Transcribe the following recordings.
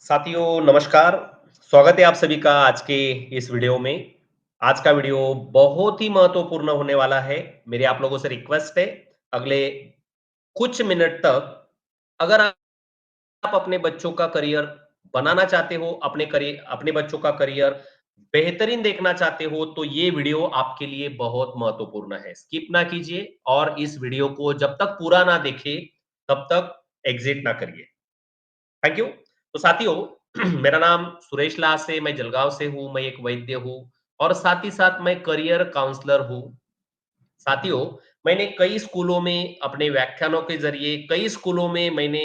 साथियों नमस्कार। स्वागत है आप सभी का आज के इस वीडियो में। आज का वीडियो बहुत ही महत्वपूर्ण होने वाला है। मेरी आप लोगों से रिक्वेस्ट है, अगले कुछ मिनट तक अगर आप अपने बच्चों का करियर बनाना चाहते हो, अपने बच्चों का करियर बेहतरीन देखना चाहते हो, तो ये वीडियो आपके लिए बहुत महत्वपूर्ण है। स्किप ना कीजिए और इस वीडियो को जब तक पूरा ना देखे तब तक एग्जिट ना करिए। Thank you. तो साथियों मेरा नाम सुरेश लास है, मैं जलगांव से हूं, मैं एक वैद्य हूं और साथ ही साथ मैं करियर काउंसलर हूं। साथियों, मैंने कई स्कूलों में अपने व्याख्यानों के जरिए कई स्कूलों में मैंने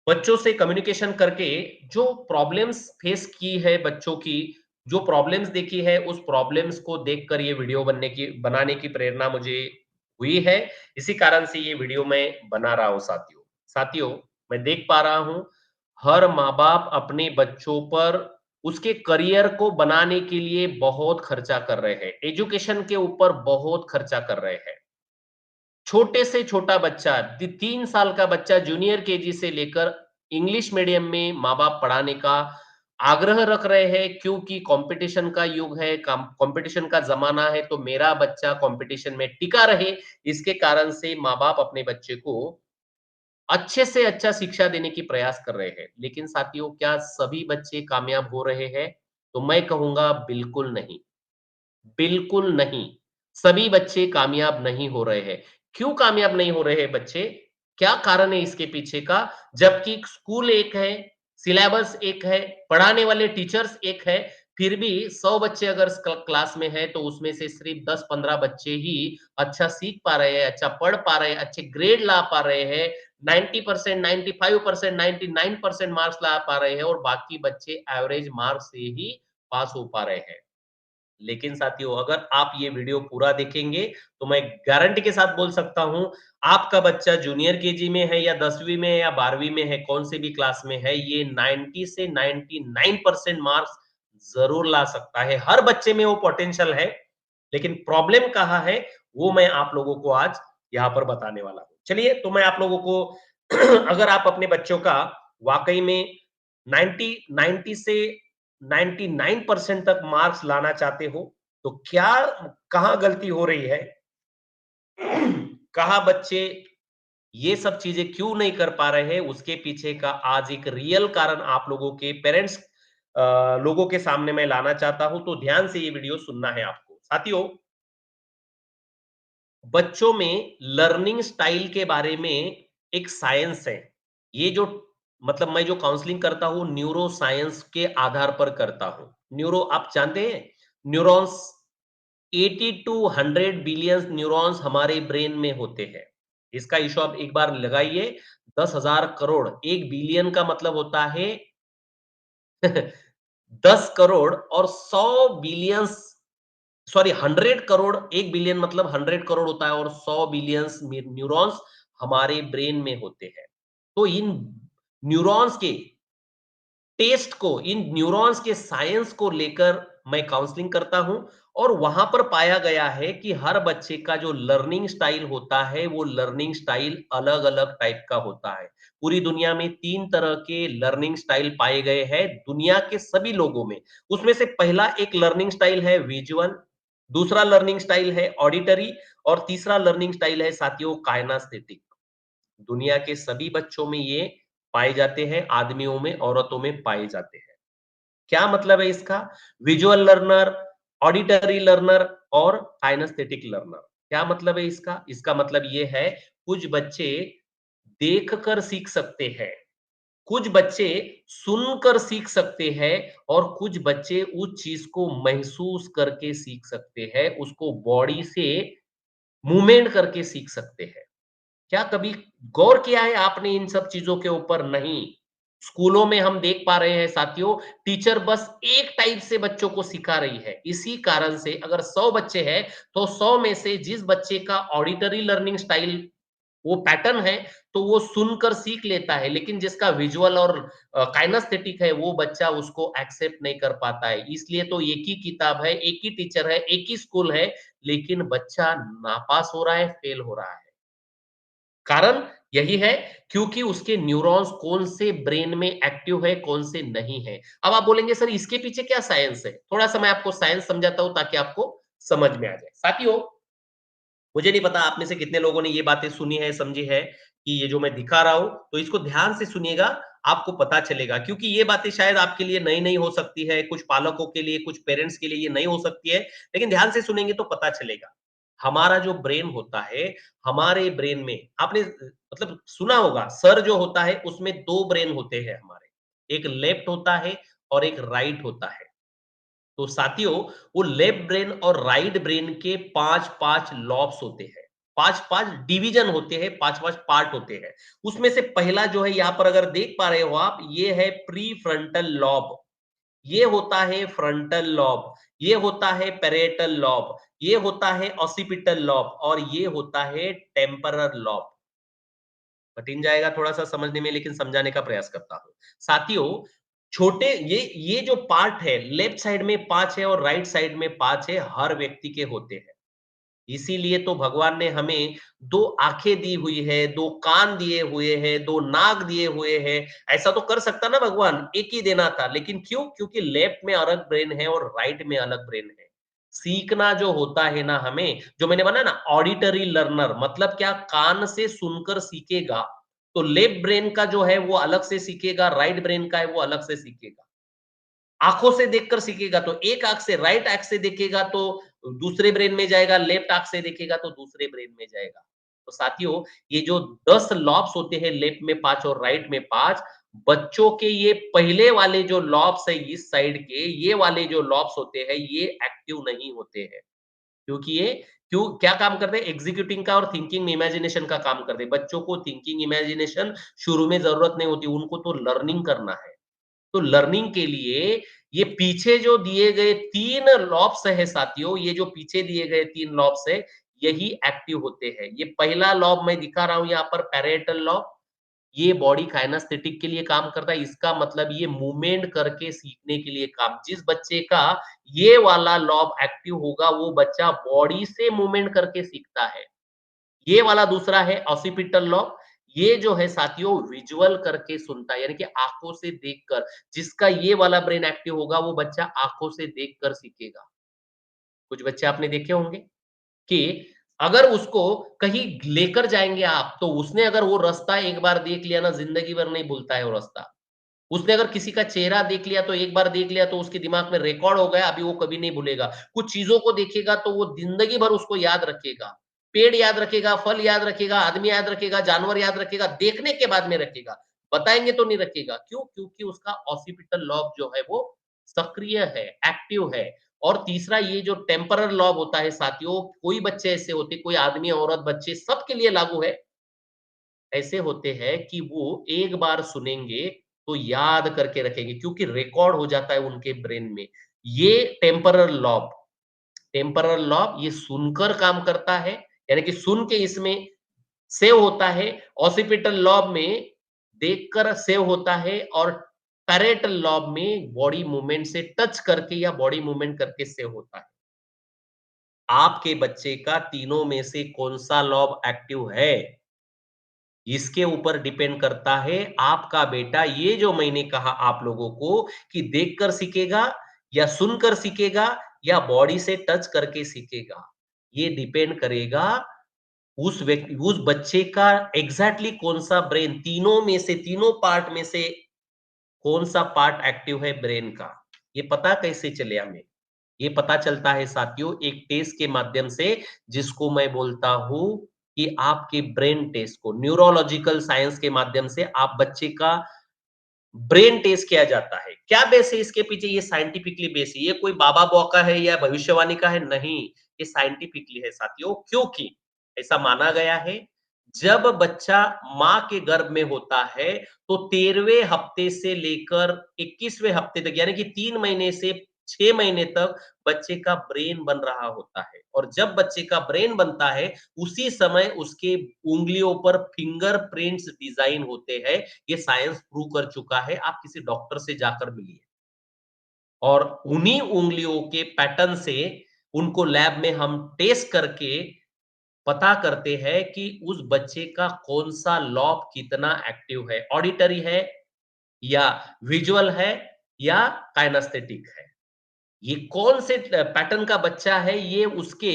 बच्चों से कम्युनिकेशन करके जो प्रॉब्लम्स फेस की है बच्चों की, जो प्रॉब्लम्स देखी है, उस प्रॉब्लम्स को देखकर ये वीडियो बनाने की प्रेरणा मुझे हुई है। इसी कारण से ये वीडियो मैं बना रहा हूं साथियों। साथियों, मैं देख पा रहा हूं हर माँ-बाप अपने बच्चों पर उसके करियर को बनाने के लिए बहुत खर्चा कर रहे हैं। एजुकेशन के ऊपर बहुत खर्चा कर रहे हैं। छोटे से छोटा बच्चा 3 साल का बच्चा जूनियर केजी से लेकर इंग्लिश मीडियम में माँ बाप पढ़ाने का आग्रह रख रहे हैं, क्योंकि कंपटीशन का युग है, कंपटीशन का जमाना है, तो मेरा बच्चा कंपटीशन में टिका रहे। इसके कारण से माँ बाप अपने बच्चे को अच्छे से अच्छा शिक्षा देने की प्रयास कर रहे हैं। लेकिन साथियों, क्या सभी बच्चे कामयाब हो रहे हैं? तो मैं कहूंगा बिल्कुल नहीं। बिल्कुल नहीं, सभी बच्चे कामयाब नहीं हो रहे हैं। क्यों कामयाब नहीं हो रहे हैं बच्चे? क्या कारण है इसके पीछे का? जबकि स्कूल एक है, सिलेबस एक है, पढ़ाने वाले टीचर्स एक है, फिर भी 100 बच्चे अगर क्लास में हैं, तो उसमें से सिर्फ 10-15 बच्चे ही अच्छा सीख पा रहे हैं, अच्छा पढ़ पा रहे हैं, अच्छे ग्रेड ला पा रहे हैं, 90%, 95%, 99% मार्क्स ला पा रहे हैं और बाकी बच्चे एवरेज मार्क्स से ही पास हो पा रहे हैं। लेकिन साथियों, अगर आप ये वीडियो पूरा देखेंगे, तो मैं गारंटी के साथ बोल सकता हूँ, आपका बच्चा जूनियर केजी में है या 10वीं में है या 12वीं में है, कौन से भी क्लास में है, ये 90 से 99% मार्क्स ज़रूर ला सकता है। हर बच्चे में वो पोटेंशियल है, लेकिन प्रॉब्लम कहाँ है, वो मैं आप लोगों को आज यहाँ पर बताने वाला हूँ। चलिए, तो मैं आप लोगों को अगर आप अपने बच्चों का वाक़ई में 90 90 से 99% तक मार्क्स लाना चाहते हो, तो क्या कहाँ गलती हो रही है? कहाँ बच्चे ये सब चीज़ें क्यों नहीं कर पा रहे हैं? उसके पीछे का आज एक रियल कारण आप लोगों के पेरेंट्स लोगों के सामने मैं लाना चाहता हूँ, तो ध्यान से ये वीडियो सुनना है आपको। साथियों, बच्चों में लर्निंग स्टाइल के बारे में एक साइंस है। ये जो मतलब मैं जो काउंसलिंग करता हूँ, न्यूरो साइंस के आधार पर करता हूँ। न्यूरो आप जानते हैं? न्यूरॉन्स 80 टू 100 बिलियंस न्यूरॉन्स हमारे ब्रेन में होते हैं। इसका हिसाब आप एक बार लगाइए, 10,000 करोड़, 1 बिलियन का मतलब होता है 10 करोड़ और 100 बिलियंस, सॉरी 100 करोड़, 1 बिलियन मतलब 100 करोड़ होता है और 100 बिलियंस न्यूरॉन्स हमारे ब्रेन में होते हैं। तो इन न्यूरॉन्स के टेस्ट को, इन न्यूरॉन्स के साइंस को लेकर मैं काउंसलिंग करता हूं और वहां पर पाया गया है कि हर बच्चे का जो लर्निंग स्टाइल होता है, वो लर्निंग स्टाइल अलग-अलग टाइप का होता है। पूरी दुनिया में 3 तरह के लर्निंग स्टाइल पाए गए हैं, दुनिया के सभी लोगों में। उसमें से पहला एक लर्निंग स्टाइल है विजुअल, दूसरा लर्निंग स्टाइल है ऑडिटरी और तीसरा लर्निंग स्टाइल है साथियों काइनेस्थेटिक। दुनिया के सभी बच्चों में ये पाए जाते हैं, आदमियों में, औरतों में पाए जाते हैं। क्या मतलब है इसका? विजुअल लर्नर, ऑडिटरी लर्नर और काइनेस्थेटिक लर्नर। क्या मतलब है इसका? इसका मतलब ये है, कुछ बच्चे देखकर सीख सकते हैं, कुछ बच्चे सुनकर सीख सकते हैं और कुछ बच्चे उस चीज को महसूस करके सीख सकते हैं, उसको बॉडी से मूवमेंट करके सीख सकते हैं। क्या कभी गौर किया है आपने इन सब चीजों के ऊपर? नहीं। स्कूलों में हम देख पा रहे हैं साथियों, टीचर बस एक टाइप से बच्चों को सिखा रही है। इसी कारण से अगर 100 बच्चे हैं, तो 100 में से जिस बच्चे का ऑडिटरी लर्निंग स्टाइल वो पैटर्न है, तो वो सुनकर सीख लेता है, लेकिन जिसका विजुअल और काइनेस्थेटिक है, वो बच्चा उसको एक्सेप्ट नहीं कर पाता है। इसलिए तो एक ही किताब है, एक ही टीचर है, एक ही स्कूल है, लेकिन बच्चा नापास हो रहा है, फेल हो रहा है। कारण यही है क्योंकि उसके न्यूरॉन्स कौन से ब्रेन में एक्टिव है, कौन से नहीं है। अब आप बोलेंगे सर इसके पीछे क्या साइंस है? थोड़ा-सा मैं आपको साइंस समझाता हूँ ताकि आपको समझ में आ जाए। साथियों, मुझे नहीं पता आप में से कितने लोगों ने ये बातें सुनी है, समझी है कि ये जो मैं दिखा रहा हूँ, तो इसको ध्यान से सुनिएगा, आपको पता चलेगा क्योंकि ये बातें शायद आपके लिए नई-नई हो सकती है, कुछ पालकों के लिए, कुछ पेरेंट्स के लिए ये नई हो सकती है, लेकिन ध्यान से सुनेंगे तो पता चलेगा। हमारा जो ब्रेन होता है, हमारे ब्रेन में आपने मतलब सुना होगा, सर जो होता है उसमें 2 ब्रेन होते हैं हमारे, एक लेफ्ट होता है और एक राइट होता है। तो साथियों, वो लेफ्ट ब्रेन और राइट ब्रेन के 5-5 लॉब्स होते हैं। 5-5 डिवीजन होते हैं, 5-5 पार्ट होते हैं। उसमें से पहला जो है यहाँ पर अगर देख पा रहे हो आप, ये है प्रीफ्रंटल लॉब, ये होता है फ्रंटल लॉब, ये होता है पैरेटल लॉब, ये होता है ऑसिपिटल लॉब और ये होता है टेम्परल लॉब। कठिन जाएगा थोड़ा-सा समझने में लेकिन समझाने का प्रयास करता हूँ। साथियों, छोटे ये जो पार्ट है, लेफ्ट साइड में 5 है और राइट साइड में 5 है, हर व्यक्ति के होते हैं। इसीलिए तो भगवान ने हमें 2 आँखें दी हुई है, 2 कान दिए हुए हैं, 2 नाक दिए हुए हैं। ऐसा तो कर सकता ना भगवान, एक ही देना था, लेकिन क्यों? क्योंकि लेफ्ट में अलग ब्रेन है और राइट में अलग ब्रेन है। सीखना जो होता है ना हमें, जो मैंने बोला ना ऑडिटरी लर्नर मतलब क्या कान से सुनकर सीखेगा, तो लेफ्ट ब्रेन का जो है वो अलग से सीखेगा, राइट ब्रेन का है वो अलग से सीखेगा। आँखों से देखकर सीखेगा तो एक आँख से राइट आँख से देखेगा तो दूसरे ब्रेन में जाएगा, लेफ्ट आँख से देखेगा तो दूसरे ब्रेन में जाएगा। तो साथियों, ये जो 10 लॉब्स होते हैं लेफ्ट में 5 और राइट में 5, बच्चों के ये पहले वाले जो लॉब्स है इस साइड के, ये वाले जो लॉब्स होते हैं, ये एक्टिव नहीं होते हैं। क्योंकि ये क्यों क्या काम करते हैं? एग्जीक्यूटिंग का और थिंकिंग इमेजिनेशन का काम करते हैं। बच्चों को थिंकिंग इमेजिनेशन शुरू में ज़रूरत नहीं होती, उनको तो लर्निंग करना है। तो लर्निंग के लिए ये पीछे जो दिए गए 3 लॉब्स है साथियों, ये जो पीछे दिए गए 3 लॉब्स है, यही एक्टिव होते हैं। ये पहला लॉब मैं दिखा रहा हूँ यहाँ पर पैरेटल लॉब, ये बॉडी काइनेस्थेटिक के लिए काम करता है। इसका मतलब ये मूवमेंट करके सीखने के लिए काम जिस बच्चे का ये वाला लॉब एक्टिव होगा, वो बच्चा बॉडी से मूवमेंट करके सीखता है। ये वाला दूसरा है ऑसिपिटल लॉब, ये जो है साथियों विजुअल करके सुनता है, यानी कि आँखों से देखकर, जिसका ये वाला ब्रेन एक्टिव होगा, वो बच्चा आँखों से देखकर सीखेगा। कुछ बच्चे आपने देखे होंगे कि अगर उसको कहीं लेकर जाएँगे आप, तो उसने अगर वो रास्ता एक बार देख लिया ना, ज़िंदगी भर नहीं भूलता है वो रास्ता। उसने अगर किसी का चेहरा देख लिया तो एक बार देख लिया तो उसके दिमाग में रिकॉर्ड हो गया, अभी वो कभी नहीं भूलेगा। कुछ चीज़ों को देखेगा तो वो ज़िंदगी भर उसको याद रखेगा। पेड़ याद रखेगा, फल याद रखेगा, आदमी याद रखेगा, जानवर याद रखेगा, देखने के बाद में रखेगा। बताएँगे तो नहीं रखेगा। क्यों? क्योंकि उसका ऑसिपिटल लॉब जो है वो सक्रिय है, एक्टिव है। और तीसरा ये जो टेम्परल लॉब होता है साथियों, कोई बच्चे ऐसे होते, कोई आदमी, औरत, बच्चे सबके लिए लागू है। ऐसे होते हैं कि वो एक बार सुनेंगे तो याद करके रखेंगे क्योंकि रिकॉर्ड हो जाता है उनके ब्रेन में। ये टेम्परल लॉब ये सुनकर काम करता है, यानी कि सुन के इसमें सेव होता है। ऑसिपिटल लॉब में देखकर सेव होता है और पैरेटल लॉब में बॉडी मूवमेंट से टच करके या बॉडी मूवमेंट करके सेव होता है। आपके बच्चे का तीनों में से कौन-सा लॉब एक्टिव है? इसके ऊपर डिपेंड करता है आपका बेटा ये जो मैंने कहा आप लोगों को कि देखकर सीखेगा या सुनकर सीखेगा या बॉडी से टच करके सीखेगा। ये डिपेंड करेगा उस व्यक्ति उस बच्चे का एग्ज़ैक्टली कौन-सा ब्रेन तीनों में से तीनों पार्ट में से कौन-सा पार्ट एक्टिव है ब्रेन का। ये पता कैसे चले हमें? ये पता चलता है साथियों एक टेस्ट के माध्यम से जिसको मैं बोलता हूँ कि आपके ब्रेन टेस्ट को न्यूरोलॉजिकल साइंस के माध्यम से आप बच्चे का ब्रेन टेस्ट किया जाता है। क्या बेस है इसके पीछे? ये साइंटिफिकली बेस है। ये कोई बाबा बौका है या भविष्यवाणी का है? नहीं, ये साइंटिफिकली है साथियों। क्योंकि ऐसा माना गया है, जब बच्चा माँ के गर्भ में होता है, तो 13वें हफ्ते से लेकर 21वें हफ्ते तक यानी कि 3 महीने से 6 महीने तक बच्चे का ब्रेन बन रहा होता है और जब बच्चे का ब्रेन बनता है, उसी समय उसके उँगलियों पर फिंगरप्रिंट्स डिज़ाइन होते हैं। ये साइंस प्रूव कर चुका है, आप किसी डॉक्टर से जाकर मिलिए। और उन्हीं उँगलियों के पैटर्न से उनको लैब में हम टेस्ट करके पता करते हैं कि उस बच्चे का कौन-सा लॉब कितना एक्टिव है, ऑडिटरी है या विजुअल है या काइनेस्थेटिक है। ये कौन से पैटर्न का बच्चा है, ये उसके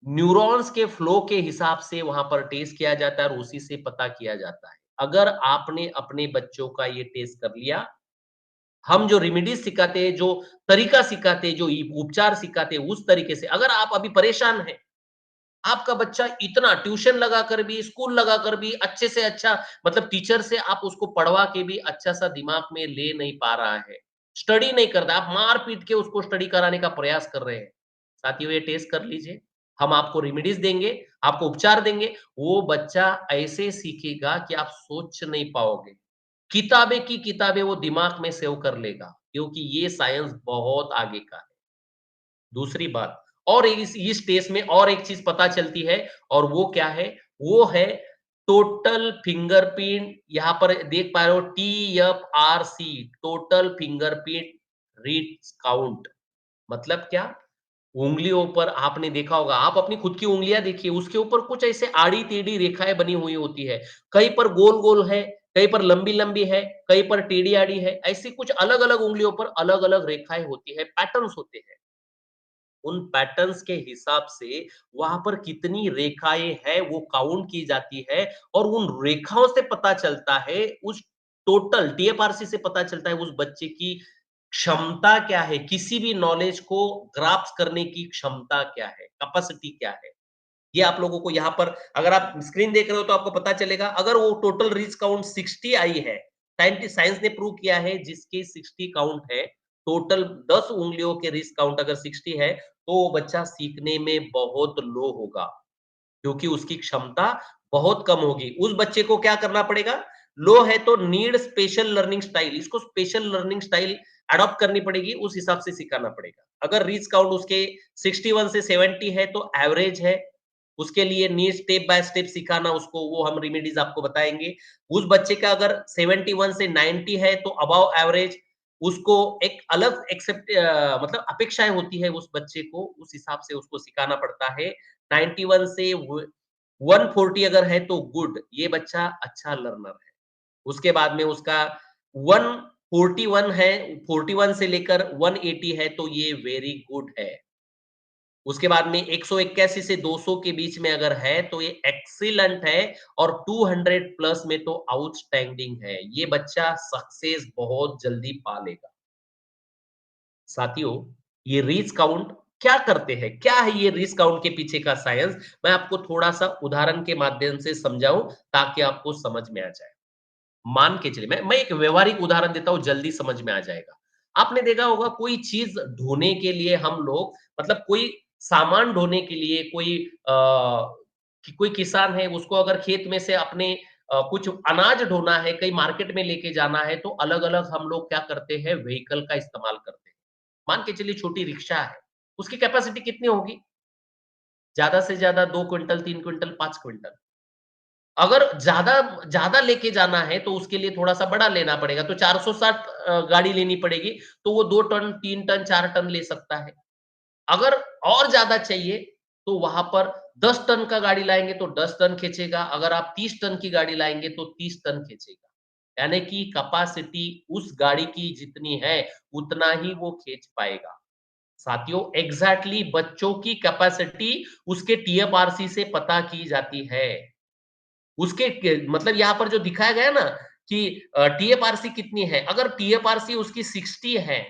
न्यूरॉन्स के फ्लो के हिसाब से वहां पर टेस्ट किया जाता है और उसी से पता किया जाता है। अगर आपने अपने बच्चों का ये टेस्ट कर लिया, हम जो रेमेडीज सिखाते हैं, जो तरीका सिखाते हैं, जो उपचार सिखाते हैं, उस तरीके से अगर आप अभी परेशान हैं, आपका बच्चा इतना ट्यूशन लगाकर भी, स्कूल लगाकर भी अच्छे से अच्छा मतलब टीचर से आप उसको पढ़वा के भी अच्छा सा दिमाग में ले नहीं पा रहा है, स्टडी नहीं करता, आप मार पीट के उसको स्टडी कराने का प्रयास कर रहे हैं। साथियों, ये टेस्ट कर लीजिए, हम आपको रेमेडीज देंगे, आपको उपचार देंगे। वो बच्चा ऐसे सीखेगा कि आप सोच नहीं पाओगे। किताबें की किताबें वो दिमाग में सेव कर लेगा, क्योंकि ये साइंस बहुत आगे का है। दूसरी बात, और इस टेस्ट में और एक चीज पता चलती है, और वो क्या है? वो है टोटल फिंगरप्रिंट। यहां पर देख पा रहे हो TFRC, total fingerprint reads count. मतलब क्या? उंगलियों पर आपने देखा होगा, आप अपनी खुद की उंगलियां देखिए, उसके ऊपर कुछ ऐसे आड़ी टेढ़ी रेखाएं बनी हुई होती है। कहीं पर गोल गोल है, कहीं पर लंबी लंबी है, कहीं पर टेढ़ी आड़ी है। ऐसी कुछ अलग अलग उंगलियों पर अलग अलग रेखाएं होती है, पैटर्न्स होते हैं। उन पैटर्न्स के हिसाब से वहां पर कितनी रेखाएं हैं वो काउंट की जाती है, और उन रेखाओं से पता चलता है, उस टोटल TFRC से पता चलता है उस बच्चे की क्षमता क्या है, किसी भी नॉलेज को ग्रास्प करने की क्षमता क्या है, कैपेसिटी क्या है। ये आप लोगों को यहाँ पर अगर आप स्क्रीन देख रहे हो तो आपको पता चलेगा, अगर वो टोटल रीच काउंट 60 आई है, साइंस ने प्रूव किया है, जिसकी 60 काउंट है, टोटल 10 उंगलियों के रीच काउंट अगर 60 है, तो वो बच्चा सीखने में बहुत लो होगा, क्योंकि उसकी क्षमता बहुत कम होगी। उस बच्चे को क्या करना पड़ेगा? लो है तो नीड स्पेशल लर्निंग स्टाइल, इसको स्पेशल लर्निंग स्टाइल अडॉप्ट करनी पड़ेगी, उस हिसाब से सिखाना पड़ेगा। अगर रीच काउंट उसके 61 से 70 है तो एवरेज है, उसके लिए नीड स्टेप बाय स्टेप सिखाना उसको, वो हम रेमेडीज आपको बताएंगे। उस बच्चे का अगर 71 से 90 है तो अबव एवरेज, उसको एक अलग मतलब अपेक्षाएं होती है उस बच्चे को, उस हिसाब से उसको सिखाना पड़ता है। 91 से 140 अगर है तो गुड, ये बच्चा अच्छा लर्नर है। उसके बाद में उसका 141 है, 41 से लेकर 180 है तो ये वेरी गुड है। उसके बाद में 181 से 200 के बीच में अगर है तो ये एक्सीलेंट है, और 200 प्लस में तो आउटस्टैंडिंग है। ये बच्चा सक्सेस बहुत जल्दी पा लेगा। साथियों, ये रीच काउंट क्या करते हैं? क्या है ये रीच काउंट के पीछे का साइंस? मैं आपको थोड़ा-सा उदाहरण के माध्यम से समझाऊँ ताकि आपको समझ में आ जाए। मान के चलिए, मैं एक व्यावहारिक उदाहरण देता हूँ, जल्दी समझ में आ जाएगा। आपने देखा होगा, कोई चीज़ ढोने के लिए हम लोग मतलब कोई सामान ढोने के लिए कोई किसान है, उसको अगर खेत में से अपने कुछ अनाज ढोना है, कहीं मार्केट में लेके जाना है, तो अलग-अलग हम लोग क्या करते हैं, व्हीकल का इस्तेमाल करते हैं। मान के चलिए छोटी रिक्शा है, उसकी कैपेसिटी कितनी होगी? ज़्यादा से ज़्यादा 2 क्विंटल, 3 क्विंटल, 5 क्विंटल। अगर ज़्यादा ज़्यादा लेके जाना है तो उसके लिए थोड़ा-सा बड़ा लेना पड़ेगा, तो 460 गाड़ी लेनी पड़ेगी, तो वो 2 टन, 3 टन, 4 टन ले सकता है। अगर और ज़्यादा चाहिए, तो वहाँ पर 10 टन का गाड़ी लाएँगे तो 10 टन खींचेगा, अगर आप 30 टन की गाड़ी लाएँगे तो 30 टन खींचेगा। यानी कि कैपेसिटी उस गाड़ी की जितनी है, उतना ही वो खींच पाएगा। साथियों, एग्ज़ैक्टली बच्चों की कैपेसिटी उसके TFRC से पता की जाती है। उसके मतलब यहाँ पर जो दिखाया गया ना कि TFRC कितनी है, अगर TFRC उसकी 60 है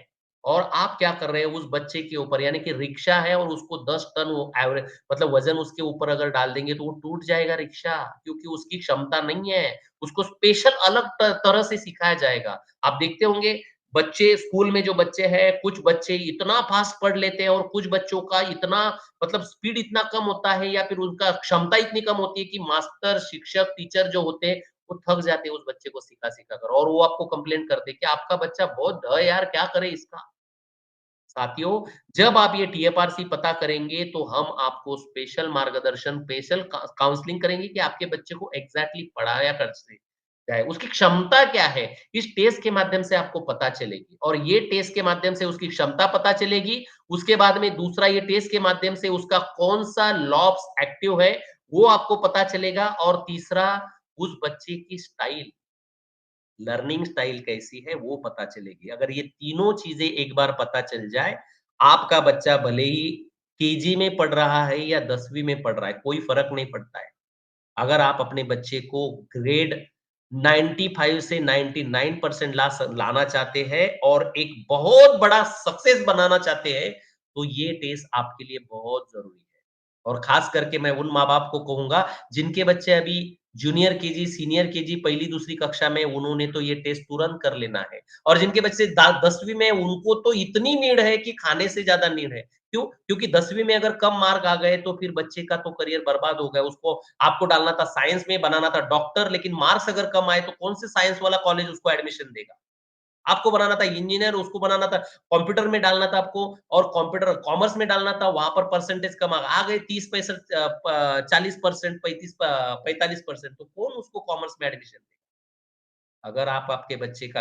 और आप क्या कर रहे हो उस बच्चे के ऊपर, यानी कि रिक्शा है और उसको 10 टन वो एवरेज मतलब वजन उसके ऊपर अगर डाल देंगे तो वो टूट जाएगा रिक्शा, क्योंकि उसकी क्षमता नहीं है। उसको स्पेशल अलग तरह से सिखाया जाएगा। आप देखते होंगे, बच्चे स्कूल में जो बच्चे हैं, कुछ बच्चे इतना फास्ट पढ़ लेते हैं और कुछ बच्चों का इतना मतलब स्पीड इतना कम होता है, या फिर उनका क्षमता इतनी कम होती है कि मास्टर, शिक्षक, टीचर जो होते हैं, वो थक जाते हैं उस बच्चे को सिखा-सिखा कर, और वो आपको कंप्लेंट करते हैं कि आपका बच्चा बहुत ढ है यार, क्या करे इसका? साथियों, जब आप ये TFRC पता करेंगे, तो हम आपको स्पेशल मार्गदर्शन, स्पेशल काउंसलिंग करेंगे कि आपके बच्चे को एग्ज़ैक्टली पढ़ाया कैसे जाए, उसकी क्षमता क्या है? इस टेस्ट के माध्यम से आपको पता चलेगी, और ये टेस्ट के माध्यम से उसकी क्षमता पता चलेगी। उसके बाद में दूसरा, ये टेस्ट के माध्यम से उसका कौन-सा लॉब्स एक्टिव है, वो आपको पता चलेगा और तीसरा उस बच्चे की स्टाइल, लर्निंग स्टाइल कैसी है वो पता चलेगी। अगर ये तीनों चीज़ें एक बार पता चल जाए, आपका बच्चा भले ही केजी में पढ़ रहा है या 10वीं में पढ़ रहा है, कोई फ़र्क नहीं पड़ता है। अगर आप अपने बच्चे को ग्रेड 95 से 99% लाना चाहते हैं और एक बहुत बड़ा सक्सेस बनाना चाहते हैं, तो ये टेस्ट आपके लिए बहुत ज़रूरी है। और खास करके मैं उन माँ-बाप को कहूँगा, जिनके बच्चे अभी जूनियर केजी, सीनियर केजी, पहली दूसरी कक्षा में, उन्होंने तो ये टेस्ट तुरंत कर लेना है। और जिनके बच्चे 10वीं में, उनको तो इतनी नीड है कि खाने से ज़्यादा नीड है। क्यों? क्योंकि 10वीं में अगर कम मार्क आ गए, तो फिर बच्चे का तो करियर बर्बाद हो गया। उसको आपको डालना था साइंस में, बनाना था डॉक्टर, लेकिन मार्क्स अगर कम आए, तो कौन से साइंस वाला कॉलेज उसको एडमिशन देगा? आपको बनाना था इंजीनियर, उसको बनाना था कंप्यूटर में डालना था आपको, और कंप्यूटर कॉमर्स में डालना था, वहाँ पर परसेंटेज कम आ गए 30-65 40%, 35 45%, तो कौन उसको कॉमर्स में एडमिशन देगा? अगर आप आपके बच्चे का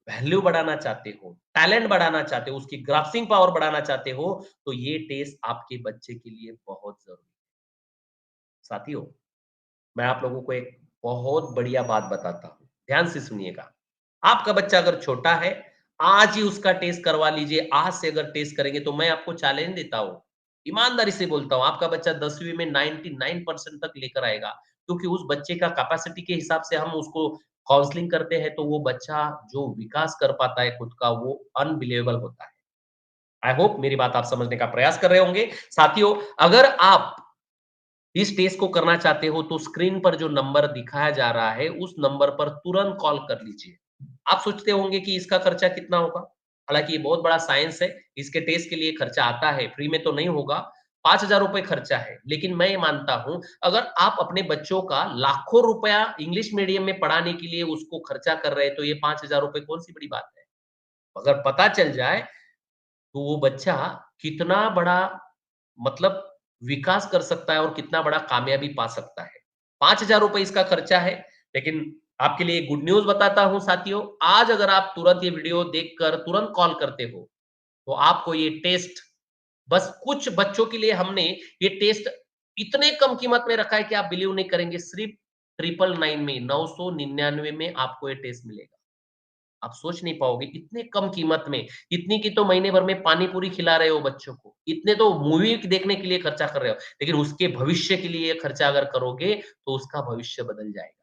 वैल्यू बढ़ाना चाहते हो, टैलेंट बढ़ाना चाहते हो, उसकी ग्रास्पिंग पावर बढ़ाना चाहते हो, तो ये टेस्ट आपके बच्चे के लिए बहुत ज़रूरी है। साथियों, मैं आप लोगों को एक बहुत बढ़िया बात बताता हूँ, ध्यान से सुनिएगा। आपका बच्चा अगर छोटा है, आज ही उसका टेस्ट करवा लीजिए। आज से अगर टेस्ट करेंगे, तो मैं आपको चैलेंज देता हूँ, ईमानदारी से बोलता हूँ, आपका बच्चा 10वीं में 99% तक लेकर आएगा, क्योंकि उस बच्चे का कैपेसिटी के हिसाब से हम उसको काउंसलिंग करते हैं, तो वो बच्चा जो विकास कर पाता है खुद का, वो अनबिलीवेबल होता है। आई होप मेरी बात आप समझने का प्रयास कर रहे होंगे। साथियों, अगर आप इस टेस्ट को करना चाहते हो, तो स्क्रीन पर जो नंबर दिखाया जा रहा है, उस नंबर पर तुरंत कॉल कर लीजिए। आप सोचते होंगे कि इसका खर्चा कितना होगा? हालाँकि ये बहुत बड़ा साइंस है, इसके टेस्ट के लिए खर्चा आता है, फ्री में तो नहीं होगा। ₹5000 खर्चा है, लेकिन मैं ये मानता हूँ, अगर आप अपने बच्चों का लाखों रुपया इंग्लिश मीडियम में पढ़ाने के लिए उसको खर्चा कर रहे हैं, तो ये ₹5000 कौन-सी बड़ी बात है? अगर पता चल जाए, तो वो बच्चा कितना बड़ा, मतलब विकास कर सकता है और कितना बड़ा कामयाबी पा सकता है। ₹5000 इसका खर्चा है, लेकिन आपके लिए गुड न्यूज़ बताता हूँ साथियों, आज अगर आप तुरंत ये वीडियो देखकर तुरंत कॉल करते हो, तो आपको ये टेस्ट, बस कुछ बच्चों के लिए हमने ये टेस्ट इतने कम कीमत में रखा है कि आप बिलीव नहीं करेंगे, सिर्फ 999 में, 999 में आपको ये टेस्ट मिलेगा। आप सोच नहीं पाओगे, इतने कम कीमत में, इतनी की तो महीने भर में पानी पूरी खिला रहे हो बच्चों को, इतने तो मूवी देखने के लिए खर्चा कर रहे हो, लेकिन उसके भविष्य के लिए खर्चा अगर करोगे, तो उसका भविष्य बदल जाएगा।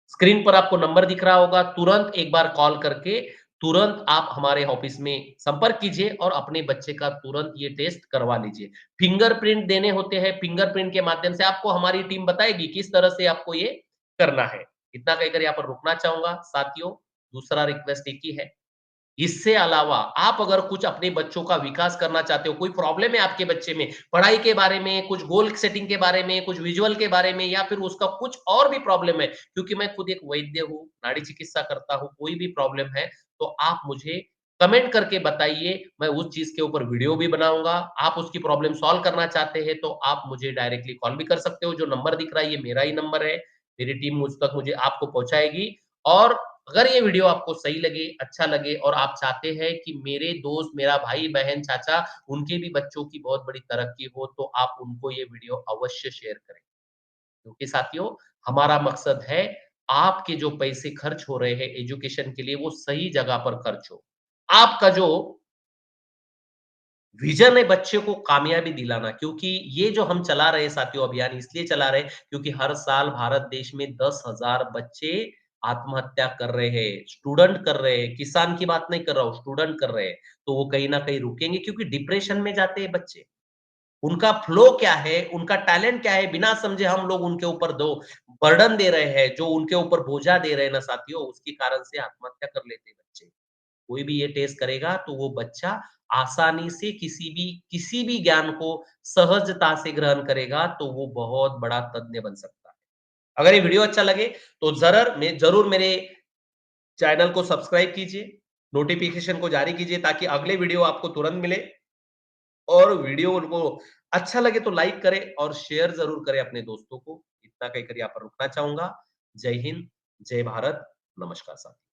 स्क्रीन पर आपको नंबर दिख रहा होगा, तुरंत एक बार कॉल करके तुरंत आप हमारे ऑफिस में संपर्क कीजिए और अपने बच्चे का तुरंत ये टेस्ट करवा लीजिए। फिंगरप्रिंट देने होते हैं, फिंगरप्रिंट के माध्यम से आपको हमारी टीम बताएगी किस तरह से आपको ये करना है। इतना कहकर यहाँ पर रुकना चाहूँगा साथियों, दूसरा रिक्वेस्ट एक ही है, इससे अलावा आप अगर कुछ अपने बच्चों का विकास करना चाहते हो, कोई प्रॉब्लम है आपके बच्चे में, पढ़ाई के बारे में, कुछ गोल सेटिंग के बारे में, कुछ विजुअल के बारे में, या फिर उसका कुछ और भी प्रॉब्लम है, क्योंकि मैं खुद एक वैद्य हूँ, नाड़ी चिकित्सा करता हूँ, कोई भी प्रॉब्लम है, तो आप मुझे कमेंट करके बताइए, मैं उस चीज़ के ऊपर वीडियो भी बनाऊँगा। आप उसकी प्रॉब्लम सॉल्व करना चाहते हैं, तो आप मुझे डायरेक्टली कॉल भी कर सकते हो, जो नंबर दिख रहा है, ये मेरा ही नंबर है। मेरी टीम मुझ तक मुझे आपको पहुँचाएगी। और अगर ये वीडियो आपको सही लगे, अच्छा लगे और आप चाहते हैं कि मेरे दोस्त, मेरा भाई-बहन, चाचा, उनके भी बच्चों की बहुत बड़ी तरक्की हो, तो आप उनको ये वीडियो अवश्य शेयर करें। क्योंकि साथियों, हमारा मकसद है, आपके जो पैसे खर्च हो रहे हैं एजुकेशन के लिए, वो सही जगह पर खर्च हो। आपका जो विज़न है बच्चे को कामयाबी दिलाना, क्योंकि ये जो हम चला रहे हैं साथियों अभियान, इसलिए चला रहे हैं क्योंकि हर साल भारत देश में 10,000 बच्चे आत्महत्या कर रहे हैं, स्टूडेंट कर रहे हैं, किसान की बात नहीं कर रहा हूँ, स्टूडेंट कर रहे हैं। तो वो कहीं न कहीं रुकेंगे, क्योंकि डिप्रेशन में जाते हैं बच्चे। उनका फ्लो क्या है, उनका टैलेंट क्या है, बिना समझे हम लोग उनके ऊपर दो बर्डन दे रहे हैं, जो उनके ऊपर बोझा दे रहे हैं ना साथियों, उसके कारण से आत्महत्या कर लेते हैं बच्चे। कोई भी ये टेस्ट करेगा, तो वो बच्चा आसानी से किसी भी ज्ञान को सहजता से ग्रहण करेगा, तो वो बहुत बड़ा तज्ञ बन सकता है। अगर ये वीडियो अच्छा लगे, तो ज़रूर मेरे चैनल को सब्सक्राइब कीजिए, नोटिफ़िकेशन को जारी कीजिए, ताकि अगले वीडियो आपको तुरंत मिले। और वीडियो उनको अच्छा लगे तो लाइक करें और शेयर ज़रूर करें अपने दोस्तों को। इतना कहकर यहाँ पर रुकना चाहूँगा। जय हिंद, जय भारत, नमस्कार साथियों।